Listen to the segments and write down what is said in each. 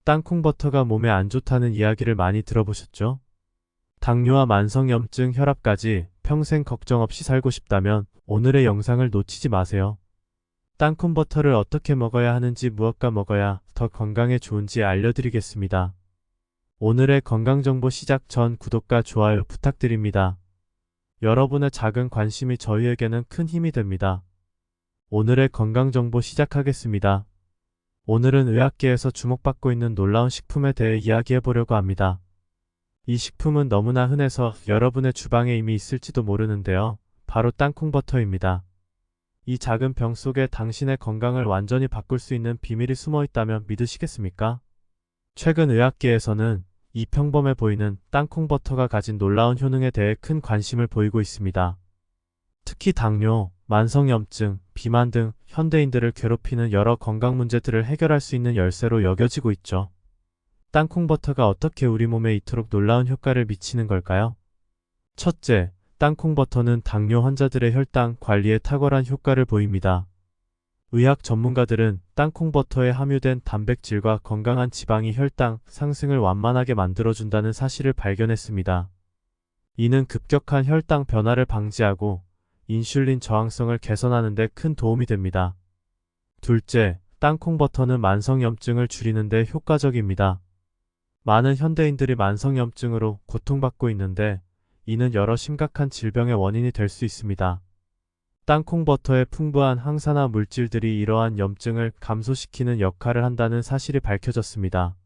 땅콩버터가 몸에 안 좋다는 이야기를 많이 들어보셨죠? 당뇨와 만성염증, 혈압까지 평생 걱정 없이 살고 싶다면 오늘의 영상을 놓치지 마세요. 땅콩버터를 어떻게 먹어야 하는지, 무엇과 먹어야 더 건강에 좋은지 알려드리겠습니다. 오늘의 건강정보 시작 전 구독과 좋아요 부탁드립니다. 여러분의 작은 관심이 저희에게는 큰 힘이 됩니다. 오늘의 건강정보 시작하겠습니다. 오늘은 의학계에서 주목받고 있는 놀라운 식품에 대해 이야기해보려고 합니다. 이 식품은 너무나 흔해서 여러분의 주방에 이미 있을지도 모르는데요. 바로 땅콩버터입니다. 이 작은 병 속에 당신의 건강을 완전히 바꿀 수 있는 비밀이 숨어 있다면 믿으시겠습니까? 최근 의학계에서는 이 평범해 보이는 땅콩버터가 가진 놀라운 효능에 대해 큰 관심을 보이고 있습니다. 특히 당뇨, 만성염증, 비만 등 현대인들을 괴롭히는 여러 건강 문제들을 해결할 수 있는 열쇠로 여겨지고 있죠. 땅콩버터가 어떻게 우리 몸에 이토록 놀라운 효과를 미치는 걸까요? 첫째, 땅콩버터는 당뇨 환자들의 혈당 관리에 탁월한 효과를 보입니다. 의학 전문가들은 땅콩버터에 함유된 단백질과 건강한 지방이 혈당 상승을 완만하게 만들어준다는 사실을 발견했습니다. 이는 급격한 혈당 변화를 방지하고 인슐린 저항성을 개선하는 데 큰 도움이 됩니다. 둘째, 땅콩버터는 만성염증을 줄이는 데 효과적입니다. 많은 현대인들이 만성염증으로 고통받고 있는데 이는 여러 심각한 질병의 원인이 될 수 있습니다. 땅콩버터의 풍부한 항산화 물질들이 이러한 염증을 감소시키는 역할을 한다는 사실이 밝혀졌습니다.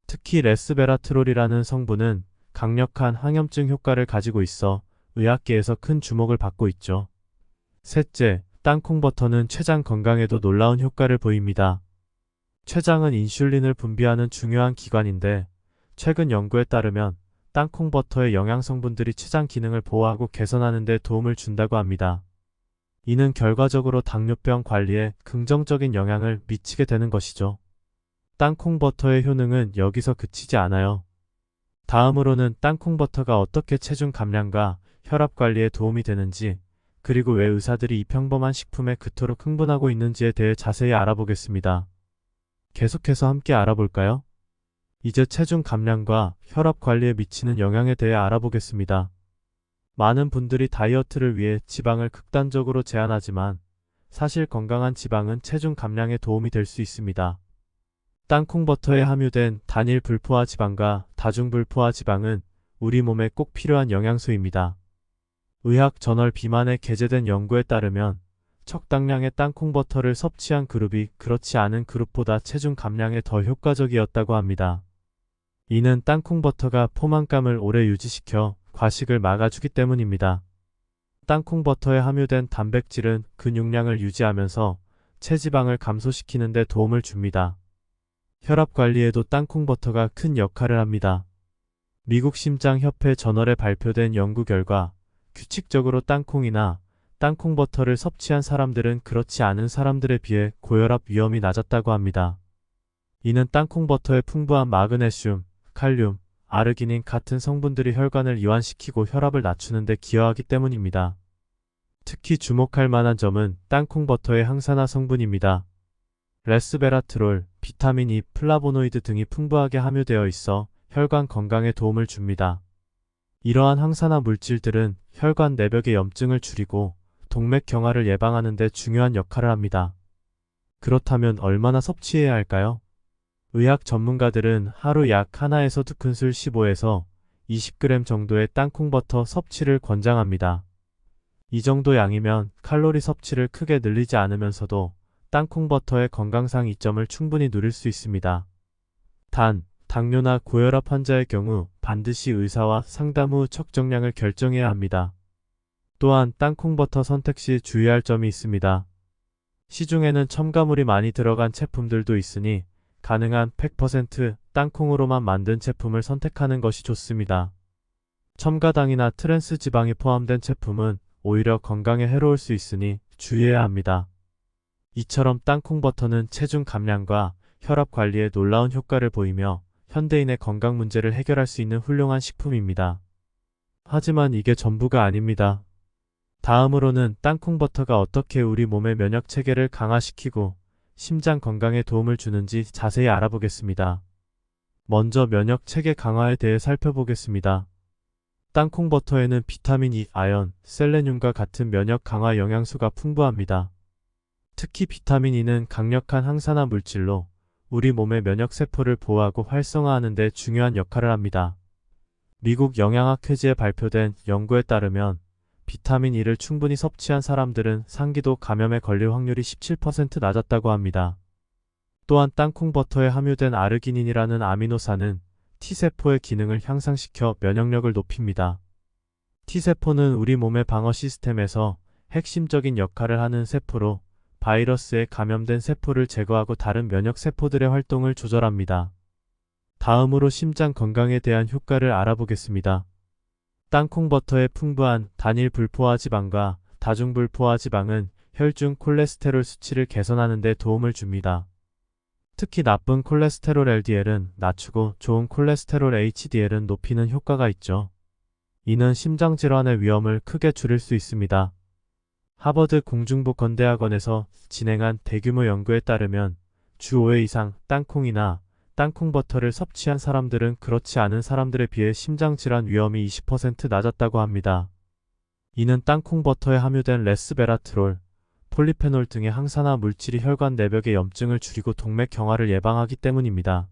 특히 레스베라트롤이라는 성분은 강력한 항염증 효과를 가지고 있어 의학계에서 큰 주목을 받고 있죠. 셋째, 땅콩버터는 췌장 건강에도 놀라운 효과를 보입니다. 췌장은 인슐린을 분비하는 중요한 기관인데 최근 연구에 따르면 땅콩버터의 영양성분들이 췌장 기능을 보호하고 개선하는 데 도움을 준다고 합니다. 이는 결과적으로 당뇨병 관리에 긍정적인 영향을 미치게 되는 것이죠. 땅콩버터의 효능은 여기서 그치지 않아요. 다음으로는 땅콩버터가 어떻게 체중 감량과 혈압 관리에 도움이 되는지, 그리고 왜 의사들이 이 평범한 식품에 그토록 흥분하고 있는지에 대해 자세히 알아보겠습니다. 계속해서 함께 알아볼까요? 이제 체중 감량과 혈압 관리에 미치는 영향에 대해 알아보겠습니다. 많은 분들이 다이어트를 위해 지방을 극단적으로 제한하지만 사실 건강한 지방은 체중 감량에 도움이 될 수 있습니다. 땅콩버터에 함유된 단일 불포화 지방과 다중불포화 지방은 우리 몸에 꼭 필요한 영양소입니다. 의학 저널 비만에 게재된 연구에 따르면 적당량의 땅콩버터를 섭취한 그룹이 그렇지 않은 그룹보다 체중 감량에 더 효과적이었다고 합니다. 이는 땅콩버터가 포만감을 오래 유지시켜 과식을 막아주기 때문입니다. 땅콩버터에 함유된 단백질은 근육량을 유지하면서 체지방을 감소시키는 데 도움을 줍니다. 혈압 관리에도 땅콩버터가 큰 역할을 합니다. 미국 심장협회 저널에 발표된 연구 결과 규칙적으로 땅콩이나 땅콩버터를 섭취한 사람들은 그렇지 않은 사람들에 비해 고혈압 위험이 낮았다고 합니다. 이는 땅콩버터의 풍부한 마그네슘, 칼륨, 아르기닌 같은 성분들이 혈관을 이완시키고 혈압을 낮추는 데 기여하기 때문입니다. 특히 주목할 만한 점은 땅콩버터의 항산화 성분입니다. 레스베라트롤, 비타민 E, 플라보노이드 등이 풍부하게 함유되어 있어 혈관 건강에 도움을 줍니다. 이러한 항산화 물질들은 혈관 내벽의 염증을 줄이고 동맥 경화를 예방하는 데 중요한 역할을 합니다. 그렇다면 얼마나 섭취해야 할까요? 의학 전문가들은 하루 약 1에서 2큰술 15에서 20g 정도의 땅콩버터 섭취를 권장합니다. 이 정도 양이면 칼로리 섭취를 크게 늘리지 않으면서도 땅콩버터의 건강상 이점을 충분히 누릴 수 있습니다. 단, 당뇨나 고혈압 환자의 경우 반드시 의사와 상담 후 적정량을 결정해야 합니다. 또한 땅콩버터 선택 시 주의할 점이 있습니다. 시중에는 첨가물이 많이 들어간 제품들도 있으니 가능한 100% 땅콩으로만 만든 제품을 선택하는 것이 좋습니다. 첨가당이나 트랜스 지방이 포함된 제품은 오히려 건강에 해로울 수 있으니 주의해야 합니다. 이처럼 땅콩버터는 체중 감량과 혈압 관리에 놀라운 효과를 보이며 현대인의 건강 문제를 해결할 수 있는 훌륭한 식품입니다. 하지만 이게 전부가 아닙니다. 다음으로는 땅콩버터가 어떻게 우리 몸의 면역체계를 강화시키고 심장 건강에 도움을 주는지 자세히 알아보겠습니다. 먼저 면역 체계 강화에 대해 살펴보겠습니다. 땅콩 버터에는 비타민 E, 아연, 셀레늄과 같은 면역 강화 영양소가 풍부합니다. 특히 비타민 E는 강력한 항산화 물질로 우리 몸의 면역 세포를 보호하고 활성화하는 데 중요한 역할을 합니다. 미국 영양학회지에 발표된 연구에 따르면 비타민 E를 충분히 섭취한 사람들은 상기도 감염에 걸릴 확률이 17% 낮았다고 합니다. 또한 땅콩 버터에 함유된 아르기닌이라는 아미노산은 T세포의 기능을 향상시켜 면역력을 높입니다. T세포는 우리 몸의 방어 시스템에서 핵심적인 역할을 하는 세포로 바이러스에 감염된 세포를 제거하고 다른 면역 세포들의 활동을 조절합니다. 다음으로 심장 건강에 대한 효과를 알아보겠습니다. 땅콩 버터의 풍부한 단일 불포화 지방과 다중 불포화 지방은 혈중 콜레스테롤 수치를 개선하는 데 도움을 줍니다. 특히 나쁜 콜레스테롤 LDL은 낮추고 좋은 콜레스테롤 HDL은 높이는 효과가 있죠. 이는 심장질환의 위험을 크게 줄일 수 있습니다. 하버드 공중보건대학원에서 진행한 대규모 연구에 따르면 주 5회 이상 땅콩이나 땅콩 버터를 섭취한 사람들은 그렇지 않은 사람들에 비해 심장질환 위험이 20% 낮았다고 합니다. 이는 땅콩 버터에 함유된 레스베라트롤, 폴리페놀 등의 항산화 물질이 혈관 내벽의 염증을 줄이고 동맥 경화를 예방하기 때문입니다.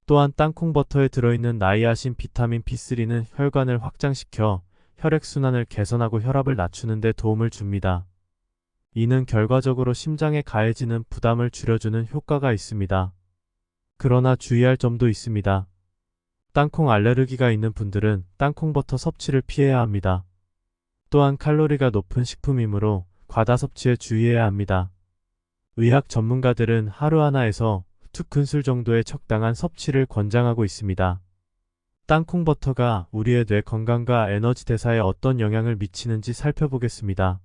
또한 땅콩 버터에 들어있는 나이아신 비타민 B3는 혈관을 확장시켜 혈액순환을 개선하고 혈압을 낮추는 데 도움을 줍니다. 이는 결과적으로 심장에 가해지는 부담을 줄여주는 효과가 있습니다. 그러나 주의할 점도 있습니다. 땅콩 알레르기가 있는 분들은 땅콩 버터 섭취를 피해야 합니다. 또한 칼로리가 높은 식품이므로 과다 섭취에 주의해야 합니다. 의학 전문가들은 하루 하나에서 2큰술 정도의 적당한 섭취를 권장하고 있습니다. 땅콩 버터가 우리의 뇌 건강과 에너지 대사에 어떤 영향을 미치는지 살펴보겠습니다.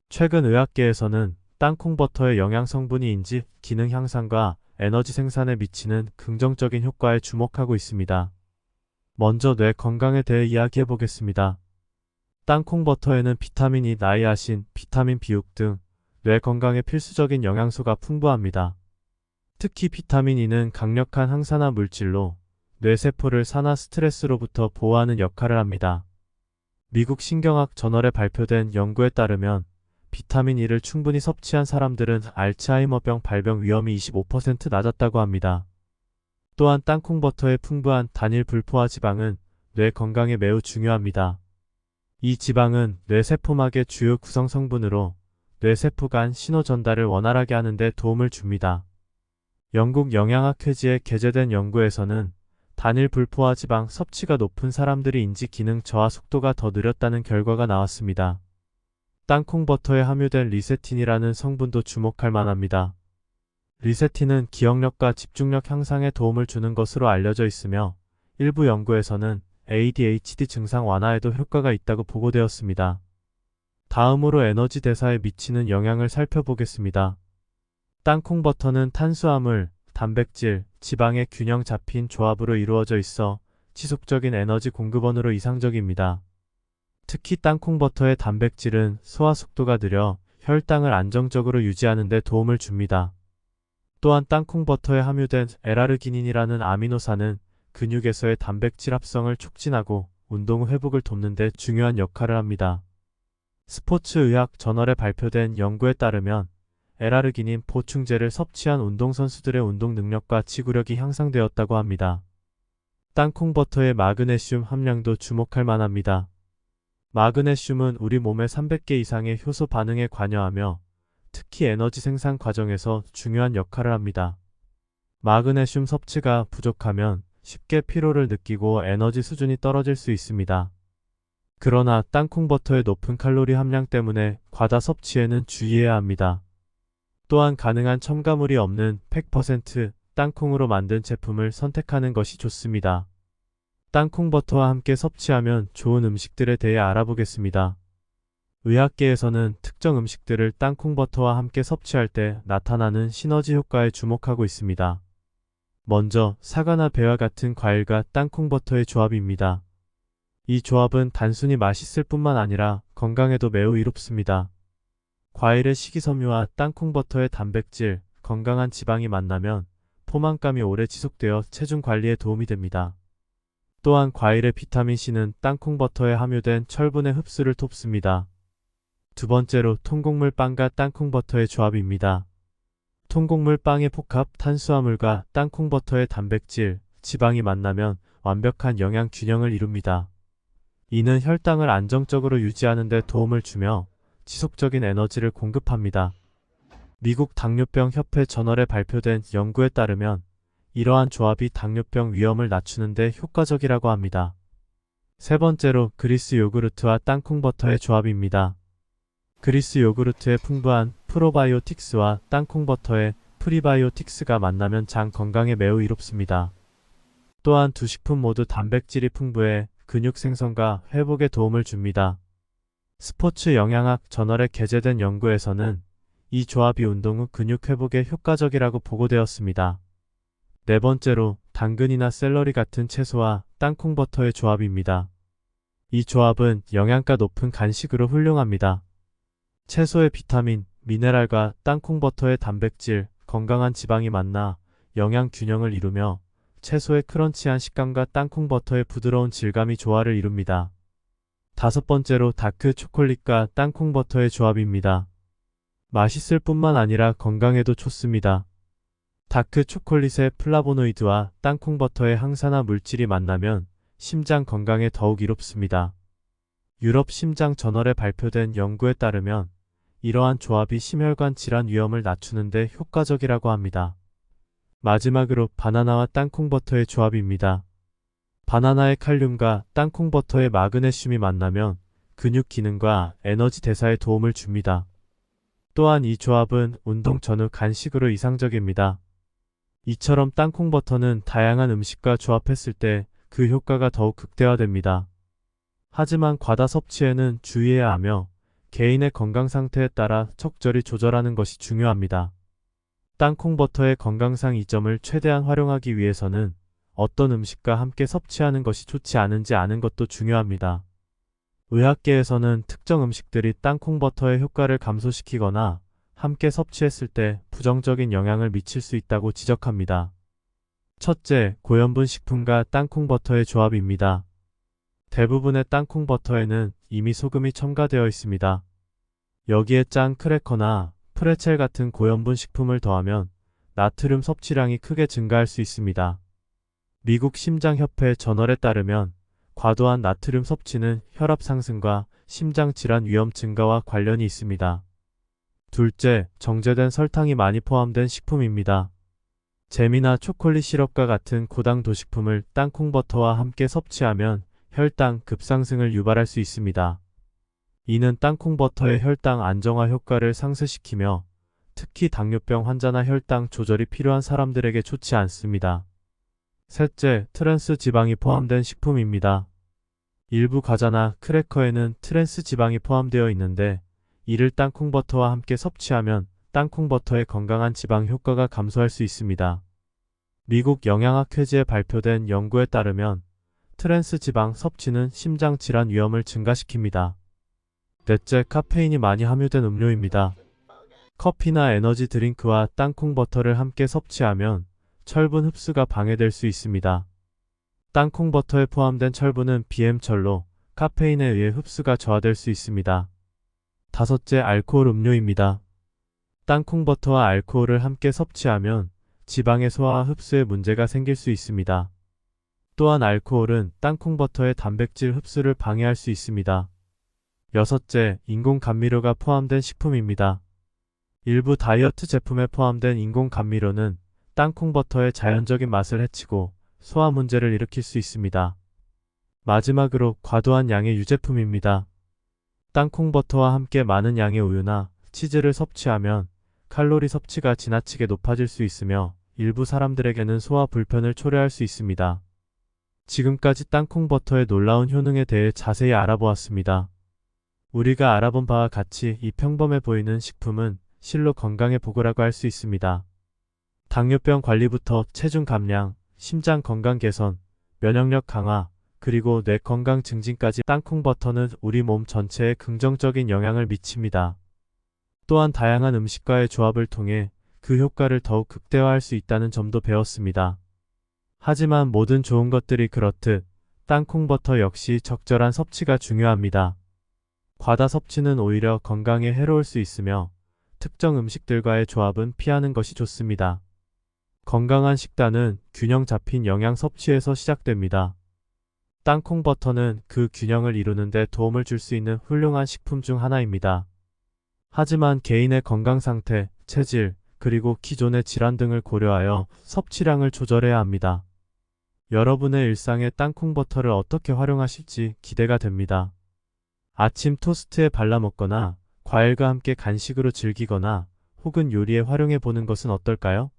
최근 의학계에서는 땅콩 버터의 영양 성분이 인지 기능 향상과 에너지 생산에 미치는 긍정적인 효과에 주목하고 있습니다. 먼저 뇌 건강에 대해 이야기해 보겠습니다. 땅콩 버터에는 비타민 E, 나이아신, 비타민 B6 등 뇌 건강에 필수적인 영양소가 풍부합니다. 특히 비타민 E는 강력한 항산화 물질로 뇌세포를 산화 스트레스로부터 보호하는 역할을 합니다. 미국 신경학 저널에 발표된 연구에 따르면 비타민 E를 충분히 섭취한 사람들은 알츠하이머병 발병 위험이 25% 낮았다고 합니다. 또한 땅콩 버터의 풍부한 단일 불포화 지방은 뇌 건강에 매우 중요합니다. 이 지방은 뇌세포막의 주요 구성 성분으로 뇌세포 간 신호 전달을 원활하게 하는 데 도움을 줍니다. 영국 영양학회지에 게재된 연구에서는 단일 불포화 지방 섭취가 높은 사람들이 인지 기능 저하 속도가 더 느렸다는 결과가 나왔습니다. 땅콩 버터에 함유된 리세틴이라는 성분도 주목할 만합니다. 리세틴은 기억력과 집중력 향상에 도움을 주는 것으로 알려져 있으며 일부 연구에서는 ADHD 증상 완화에도 효과가 있다고 보고되었습니다. 다음으로 에너지 대사에 미치는 영향을 살펴보겠습니다. 땅콩 버터는 탄수화물, 단백질, 지방의 균형 잡힌 조합으로 이루어져 있어 지속적인 에너지 공급원으로 이상적입니다. 특히 땅콩 버터의 단백질은 소화 속도가 느려 혈당을 안정적으로 유지하는 데 도움을 줍니다. 또한 땅콩 버터에 함유된 L아르기닌이라는 아미노산은 근육에서의 단백질 합성을 촉진하고 운동 후 회복을 돕는 데 중요한 역할을 합니다. 스포츠의학 저널에 발표된 연구에 따르면 L아르기닌 보충제를 섭취한 운동선수들의 운동 능력과 지구력이 향상되었다고 합니다. 땅콩 버터의 마그네슘 함량도 주목할 만합니다. 마그네슘은 우리 몸의 300개 이상의 효소 반응에 관여하며 특히 에너지 생산 과정에서 중요한 역할을 합니다. 마그네슘 섭취가 부족하면 쉽게 피로를 느끼고 에너지 수준이 떨어질 수 있습니다. 그러나 땅콩 버터의 높은 칼로리 함량 때문에 과다 섭취에는 주의해야 합니다. 또한 가능한 첨가물이 없는 100% 땅콩으로 만든 제품을 선택하는 것이 좋습니다. 땅콩 버터와 함께 섭취하면 좋은 음식들에 대해 알아보겠습니다. 의학계에서는 특정 음식들을 땅콩 버터와 함께 섭취할 때 나타나는 시너지 효과에 주목하고 있습니다. 먼저 사과나 배와 같은 과일과 땅콩 버터의 조합입니다. 이 조합은 단순히 맛있을 뿐만 아니라 건강에도 매우 이롭습니다. 과일의 식이섬유와 땅콩 버터의 단백질, 건강한 지방이 만나면 포만감이 오래 지속되어 체중 관리에 도움이 됩니다. 또한 과일의 비타민 C는 땅콩 버터에 함유된 철분의 흡수를 돕습니다. 두 번째로 통곡물 빵과 땅콩 버터의 조합입니다. 통곡물 빵의 복합 탄수화물과 땅콩 버터의 단백질, 지방이 만나면 완벽한 영양 균형을 이룹니다. 이는 혈당을 안정적으로 유지하는 데 도움을 주며 지속적인 에너지를 공급합니다. 미국 당뇨병 협회 저널에 발표된 연구에 따르면 이러한 조합이 당뇨병 위험을 낮추는 데 효과적이라고 합니다. 세 번째로 그리스 요구르트와 땅콩 버터의 조합입니다. 그리스 요구르트의 풍부한 프로바이오틱스와 땅콩 버터의 프리바이오틱스가 만나면 장 건강에 매우 이롭습니다. 또한 두 식품 모두 단백질이 풍부해 근육 생성과 회복에 도움을 줍니다. 스포츠 영양학 저널에 게재된 연구에서는 이 조합이 운동 후 근육 회복에 효과적이라고 보고되었습니다. 네 번째로 당근이나 샐러리 같은 채소와 땅콩 버터의 조합입니다. 이 조합은 영양가 높은 간식으로 훌륭합니다. 채소의 비타민, 미네랄과 땅콩 버터의 단백질, 건강한 지방이 만나 영양 균형을 이루며 채소의 크런치한 식감과 땅콩 버터의 부드러운 질감이 조화를 이룹니다. 다섯 번째로 다크 초콜릿과 땅콩 버터의 조합입니다. 맛있을 뿐만 아니라 건강에도 좋습니다. 다크 초콜릿의 플라보노이드와 땅콩 버터의 항산화 물질이 만나면 심장 건강에 더욱 이롭습니다. 유럽 심장 저널에 발표된 연구에 따르면 이러한 조합이 심혈관 질환 위험을 낮추는 데 효과적이라고 합니다. 마지막으로 바나나와 땅콩 버터의 조합입니다. 바나나의 칼륨과 땅콩 버터의 마그네슘이 만나면 근육 기능과 에너지 대사에 도움을 줍니다. 또한 이 조합은 운동 전후 간식으로 이상적입니다. 이처럼 땅콩 버터는 다양한 음식과 조합했을 때 그 효과가 더욱 극대화됩니다. 하지만 과다 섭취에는 주의해야 하며 개인의 건강 상태에 따라 적절히 조절하는 것이 중요합니다. 땅콩 버터의 건강상 이점을 최대한 활용하기 위해서는 어떤 음식과 함께 섭취하는 것이 좋지 않은지 아는 것도 중요합니다. 의학계에서는 특정 음식들이 땅콩 버터의 효과를 감소시키거나 함께 섭취했을 때 부정적인 영향을 미칠 수 있다고 지적합니다. 첫째, 고염분 식품과 땅콩 버터의 조합입니다. 대부분의 땅콩 버터에는 이미 소금이 첨가되어 있습니다. 여기에 짠 크래커나 프레첼 같은 고염분 식품을 더하면 나트륨 섭취량이 크게 증가할 수 있습니다. 미국 심장협회 저널에 따르면 과도한 나트륨 섭취는 혈압 상승과 심장질환 위험 증가와 관련이 있습니다. 둘째, 정제된 설탕이 많이 포함된 식품입니다. 잼이나 초콜릿 시럽과 같은 고당도 식품을 땅콩 버터와 함께 섭취하면 혈당 급상승을 유발할 수 있습니다. 이는 땅콩 버터의 혈당 안정화 효과를 상쇄시키며 특히 당뇨병 환자나 혈당 조절이 필요한 사람들에게 좋지 않습니다. 셋째, 트랜스 지방이 포함된 식품입니다. 일부 과자나 크래커에는 트랜스 지방이 포함되어 있는데 이를 땅콩 버터와 함께 섭취하면 땅콩 버터의 건강한 지방 효과가 감소할 수 있습니다. 미국 영양학회지에 발표된 연구에 따르면 트랜스 지방 섭취는 심장 질환 위험을 증가시킵니다. 넷째, 카페인이 많이 함유된 음료입니다. 커피나 에너지 드링크와 땅콩 버터를 함께 섭취하면 철분 흡수가 방해될 수 있습니다. 땅콩 버터에 포함된 철분은 비엠철로 카페인에 의해 흡수가 저하될 수 있습니다. 다섯째, 알코올 음료입니다. 땅콩 버터와 알코올을 함께 섭취하면 지방의 소화와 흡수에 문제가 생길 수 있습니다. 또한 알코올은 땅콩 버터의 단백질 흡수를 방해할 수 있습니다. 여섯째, 인공 감미료가 포함된 식품입니다. 일부 다이어트 제품에 포함된 인공 감미료는 땅콩 버터의 자연적인 맛을 해치고 소화 문제를 일으킬 수 있습니다. 마지막으로 과도한 양의 유제품입니다. 땅콩 버터와 함께 많은 양의 우유나 치즈를 섭취하면 칼로리 섭취가 지나치게 높아질 수 있으며 일부 사람들에게는 소화 불편을 초래할 수 있습니다. 지금까지 땅콩 버터의 놀라운 효능에 대해 자세히 알아보았습니다. 우리가 알아본 바와 같이 이 평범해 보이는 식품은 실로 건강의 보고라고 할 수 있습니다. 당뇨병 관리부터 체중 감량, 심장 건강 개선, 면역력 강화, 그리고 뇌 건강 증진까지 땅콩 버터는 우리 몸 전체에 긍정적인 영향을 미칩니다. 또한 다양한 음식과의 조합을 통해 그 효과를 더욱 극대화할 수 있다는 점도 배웠습니다. 하지만 모든 좋은 것들이 그렇듯 땅콩버터 역시 적절한 섭취가 중요합니다. 과다 섭취는 오히려 건강에 해로울 수 있으며 특정 음식들과의 조합은 피하는 것이 좋습니다. 건강한 식단은 균형 잡힌 영양 섭취에서 시작됩니다. 땅콩버터는 그 균형을 이루는 데 도움을 줄 수 있는 훌륭한 식품 중 하나입니다. 하지만 개인의 건강 상태, 체질, 그리고 기존의 질환 등을 고려하여 섭취량을 조절해야 합니다. 여러분의 일상에 땅콩버터를 어떻게 활용하실지 기대가 됩니다. 아침 토스트에 발라 먹거나 과일과 함께 간식으로 즐기거나 혹은 요리에 활용해 보는 것은 어떨까요?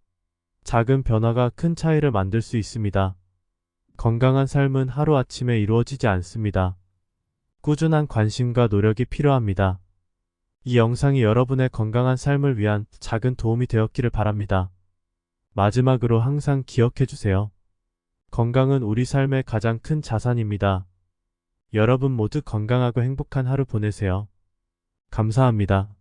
작은 변화가 큰 차이를 만들 수 있습니다. 건강한 삶은 하루아침에 이루어지지 않습니다. 꾸준한 관심과 노력이 필요합니다. 이 영상이 여러분의 건강한 삶을 위한 작은 도움이 되었기를 바랍니다. 마지막으로 항상 기억해 주세요. 건강은 우리 삶의 가장 큰 자산입니다. 여러분 모두 건강하고 행복한 하루 보내세요. 감사합니다.